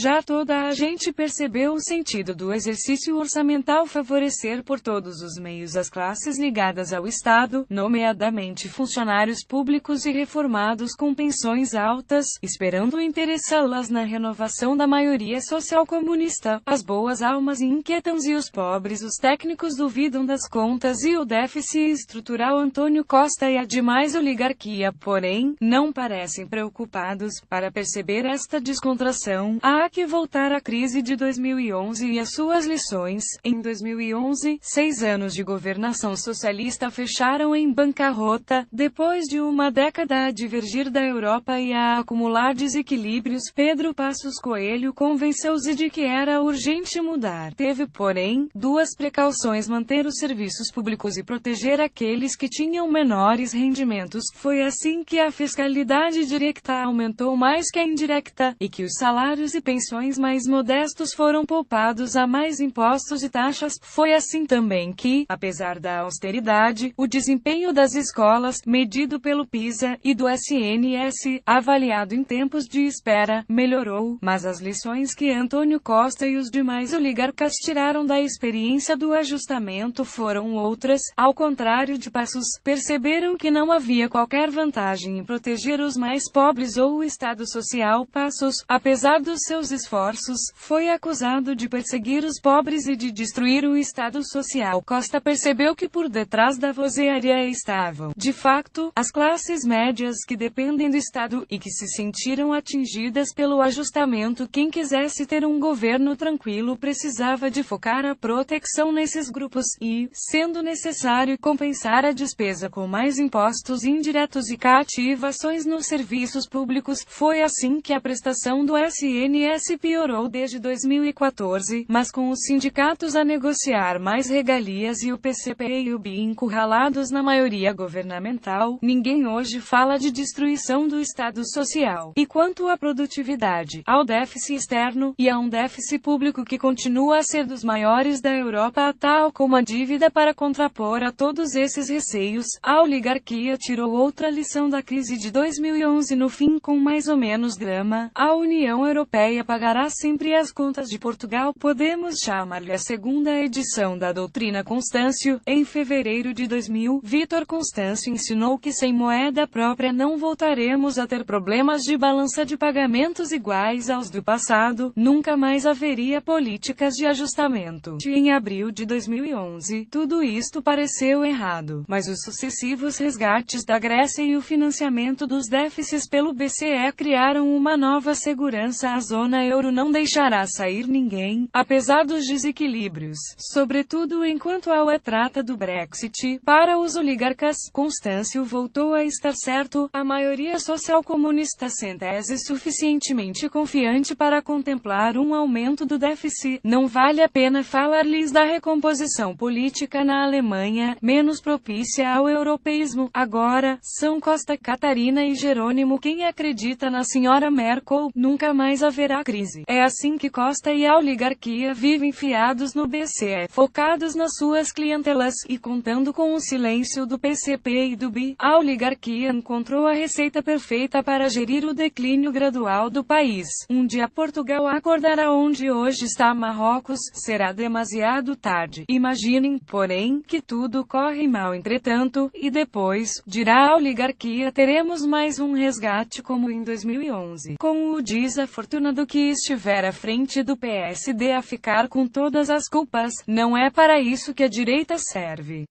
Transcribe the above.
Já toda a gente percebeu o sentido do exercício orçamental favorecer por todos os meios as classes ligadas ao Estado, nomeadamente funcionários públicos e reformados com pensões altas, esperando interessá-las na renovação da maioria social comunista. As boas almas inquietam e os pobres, os técnicos duvidam das contas e o déficit estrutural. Antônio Costa e a demais oligarquia, porém, não parecem preocupados. Para perceber esta descontração, há que voltar à crise de 2011 e as suas lições. Em 2011, 6 anos de governação socialista fecharam em bancarrota. Depois de uma década a divergir da Europa e a acumular desequilíbrios, Pedro Passos Coelho convenceu-se de que era urgente mudar. Teve, porém, duas precauções: manter os serviços públicos e proteger aqueles que tinham menores rendimentos. Foi assim que a fiscalidade direta aumentou mais que a indireta, e que os salários e pensões mais modestos foram poupados a mais impostos e taxas. Foi assim também que, apesar da austeridade, o desempenho das escolas, medido pelo PISA, e do SNS, avaliado em tempos de espera, melhorou. Mas as lições que Antônio Costa e os demais oligarcas tiraram da experiência do ajustamento foram outras. Ao contrário de Passos, perceberam que não havia qualquer vantagem em proteger os mais pobres ou o Estado Social. Passos, apesar dos seus esforços, foi acusado de perseguir os pobres e de destruir o Estado Social. Costa percebeu que por detrás da vozearia estavam, de facto, as classes médias que dependem do Estado, e que se sentiram atingidas pelo ajustamento. Quem quisesse ter um governo tranquilo precisava de focar a proteção nesses grupos, e, sendo necessário, compensar a despesa com mais impostos indiretos e cativações nos serviços públicos. Foi assim que a prestação do SNS piorou desde 2014, mas com os sindicatos a negociar mais regalias e o PCP e o BI encurralados na maioria governamental, ninguém hoje fala de destruição do Estado Social. E quanto à produtividade, ao déficit externo, e a um déficit público que continua a ser dos maiores da Europa, tal como a dívida. Para contrapor a todos esses receios, a oligarquia tirou outra lição da crise de 2011. No fim, com mais ou menos drama, a União Europeia pagará sempre as contas de Portugal. Podemos chamar-lhe a segunda edição da doutrina Constâncio. Em fevereiro de 2000, Vítor Constâncio ensinou que sem moeda própria não voltaremos a ter problemas de balança de pagamentos iguais aos do passado, nunca mais haveria políticas de ajustamento. Em abril de 2011, tudo isto pareceu errado, mas os sucessivos resgates da Grécia e o financiamento dos déficits pelo BCE criaram uma nova segurança. A zona euro não deixará sair ninguém, apesar dos desequilíbrios, sobretudo enquanto a UE trata do Brexit. Para os oligarcas, Constâncio voltou a estar certo. A maioria social comunista sente-se suficientemente confiante para contemplar um aumento do déficit. Não vale a pena falar-lhes da recomposição política na Alemanha, menos propícia ao europeísmo. Agora, são Costa, Catarina e Jerônimo quem acredita na senhora Merkel. Nunca mais haverá crise. É assim que Costa e a oligarquia vivem fiados no BCE, focados nas suas clientelas, e contando com o silêncio do PCP e do BI. A oligarquia encontrou a receita perfeita para gerir o declínio gradual do país. Um dia Portugal acordará onde hoje está Marrocos. Será demasiado tarde. Imaginem, porém, que tudo corre mal entretanto, e depois, dirá a oligarquia, teremos mais um resgate como em 2011. Com o desafortunado que estiver à frente do PSD a ficar com todas as culpas. Não é para isso que a direita serve.